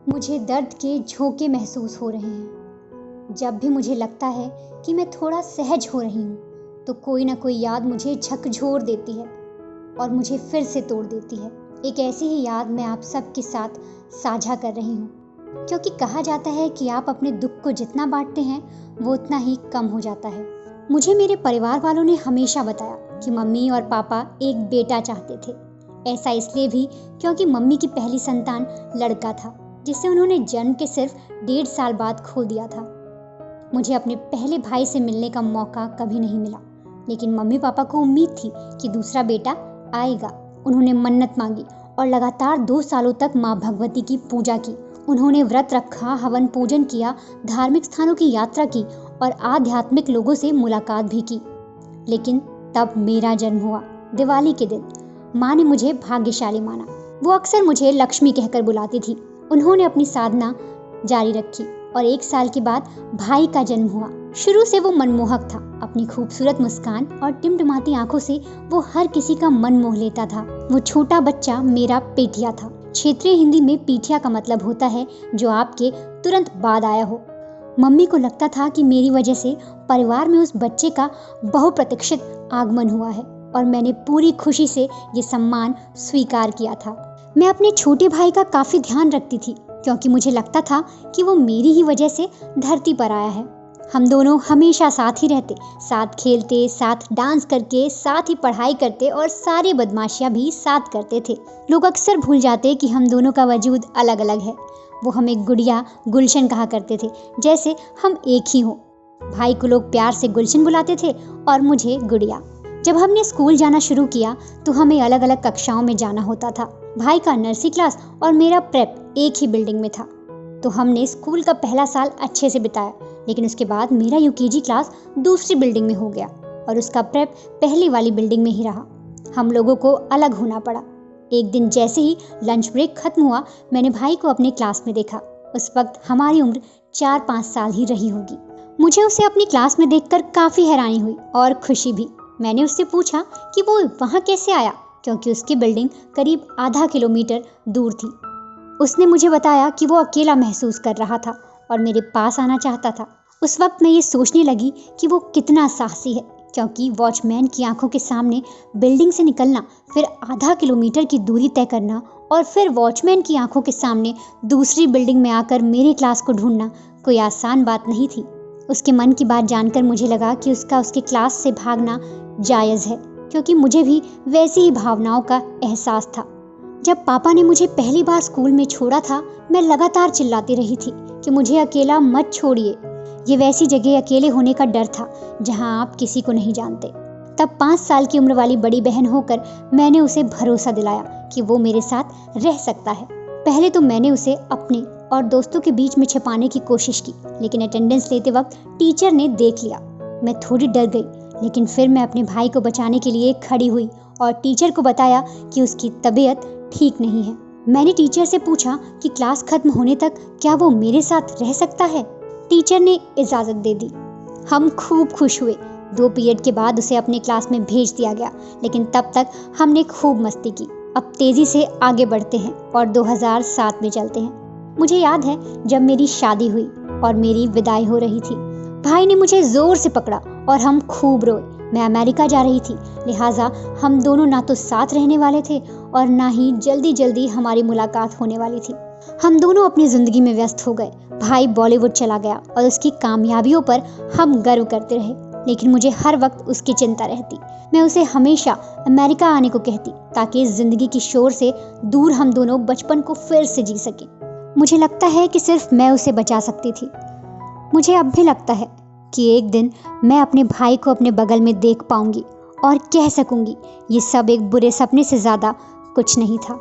मुझे दर्द के झोंके महसूस हो रहे हैं। जब भी मुझे लगता है कि मैं थोड़ा सहज हो रही हूँ तो कोई ना कोई याद मुझे झकझोर देती है और मुझे फिर से तोड़ देती है। एक ऐसी ही याद मैं आप सबके साथ साझा कर रही हूँ, क्योंकि कहा जाता है कि आप अपने दुख को जितना बांटते हैं वो उतना ही कम हो जाता है। मुझे मेरे परिवार वालों ने हमेशा बताया कि मम्मी और पापा एक बेटा चाहते थे। ऐसा इसलिए भी क्योंकि मम्मी की पहली संतान लड़का था, जिसे उन्होंने जन्म के सिर्फ 1.5 साल बाद खो दिया था। मुझे अपने पहले भाई से मिलने का मौका कभी नहीं मिला, लेकिन मम्मी पापा को उम्मीद थी कि दूसरा बेटा आएगा। उन्होंने मन्नत मांगी और लगातार 2 सालों तक माँ भगवती की पूजा की। उन्होंने व्रत रखा, हवन पूजन किया, धार्मिक स्थानों की यात्रा की और आध्यात्मिक लोगों से मुलाकात भी की। लेकिन तब मेरा जन्म हुआ। दिवाली के दिन माँ ने मुझे भाग्यशाली माना। वो अक्सर मुझे लक्ष्मी कहकर बुलाती थी। उन्होंने अपनी साधना जारी रखी और 1 साल के बाद भाई का जन्म हुआ। शुरू से वो मनमोहक था। अपनी खूबसूरत मुस्कान और टिमटिमाती आंखों से वो हर किसी का मन मोह लेता था। वो छोटा बच्चा मेरा पेठिया था। क्षेत्रीय हिंदी में पीठिया का मतलब होता है जो आपके तुरंत बाद आया हो। मम्मी को लगता था कि मेरी वजह से परिवार में उस बच्चे का बहुप्रतीक्षित आगमन हुआ है और मैंने पूरी खुशी से ये सम्मान स्वीकार किया था। मैं अपने छोटे भाई का काफ़ी ध्यान रखती थी, क्योंकि मुझे लगता था कि वो मेरी ही वजह से धरती पर आया है। हम दोनों हमेशा साथ ही रहते, साथ खेलते, साथ डांस करके, साथ ही पढ़ाई करते और सारी बदमाशियाँ भी साथ करते थे। लोग अक्सर भूल जाते कि हम दोनों का वजूद अलग अलग है। वो हमें गुड़िया, गुलशन कहा करते थे, जैसे हम एक ही हों। भाई को लोग प्यार से गुलशन बुलाते थे और मुझे गुड़िया। जब हमने स्कूल जाना शुरू किया तो हमें अलग अलग कक्षाओं में जाना होता था। भाई का नर्सरी क्लास और मेरा प्रेप एक ही बिल्डिंग में था, तो हमने स्कूल का पहला साल अच्छे से बिताया। लेकिन उसके बाद मेरा यूकेजी क्लास दूसरी बिल्डिंग में हो गया और उसका प्रेप पहली वाली बिल्डिंग में ही रहा। हम लोगों को अलग होना पड़ा। एक दिन जैसे ही लंच ब्रेक खत्म हुआ, मैंने भाई को अपने क्लास में देखा। उस वक्त हमारी उम्र 4-5 साल ही रही होगी। मुझे उसे अपनी क्लास में देखकर काफ़ी हैरानी हुई और खुशी भी। मैंने उससे पूछा कि वो वहाँ कैसे आया, क्योंकि उसकी बिल्डिंग करीब आधा किलोमीटर दूर थी। उसने मुझे बताया कि वो अकेला महसूस कर रहा था और मेरे पास आना चाहता था। उस वक्त मैं ये सोचने लगी कि वो कितना साहसी है, क्योंकि वॉचमैन की आंखों के सामने बिल्डिंग से निकलना, फिर आधा किलोमीटर की दूरी तय करना और फिर वॉचमैन की आंखों के सामने दूसरी बिल्डिंग में आकर मेरी क्लास को ढूंढना कोई आसान बात नहीं थी। उसके मन की बात जानकर मुझे लगा कि उसके क्लास से भागना जायज़ है, क्योंकि मुझे भी वैसी ही भावनाओं का एहसास था। जब पापा ने मुझे पहली बार स्कूल में छोड़ा था, मैं लगातार चिल्लाती रही थी कि मुझे अकेला मत छोड़िए। ये वैसी जगह अकेले होने का डर था जहां आप किसी को नहीं जानते। तब 5 साल की उम्र वाली बड़ी बहन होकर मैंने उसे भरोसा दिलाया कि वो मेरे साथ रह सकता है। पहले तो मैंने उसे अपने और दोस्तों के बीच में छिपाने की कोशिश की, लेकिन अटेंडेंस लेते वक्त टीचर ने देख लिया। मैं थोड़ी डर गई, लेकिन फिर मैं अपने भाई को बचाने के लिए खड़ी हुई और टीचर को बताया कि उसकी तबीयत ठीक नहीं है। मैंने टीचर से पूछा कि क्लास खत्म होने तक क्या वो मेरे साथ रह सकता है। टीचर ने इजाज़त दे दी। हम खूब खुश हुए। 2 पीरियड के बाद उसे अपने क्लास में भेज दिया गया, लेकिन तब तक हमने खूब मस्ती की। अब तेज़ी से आगे बढ़ते हैं और 2007 में चलते हैं। मुझे याद है जब मेरी शादी हुई और मेरी विदाई हो रही थी। भाई ने मुझे ज़ोर से पकड़ा और हम खूब रोए। मैं अमेरिका जा रही थी, लिहाजा हम दोनों ना तो साथ रहने वाले थे और ना ही जल्दी जल्दी हमारी मुलाकात होने वाली थी। हम दोनों अपनी ज़िंदगी में व्यस्त हो गए। भाई बॉलीवुड चला गया और उसकी कामयाबियों पर हम गर्व करते रहे, लेकिन मुझे हर वक्त उसकी चिंता रहती। मैं उसे हमेशा अमेरिका आने को कहती, ताकि इस ज़िंदगी की शोर से दूर हम दोनों बचपन को फिर से जी सकें। मुझे लगता है कि सिर्फ मैं उसे बचा सकती थी। मुझे अब भी लगता है कि एक दिन मैं अपने भाई को अपने बगल में देख पाऊंगी और कह सकूंगी, ये सब एक बुरे सपने से ज़्यादा कुछ नहीं था।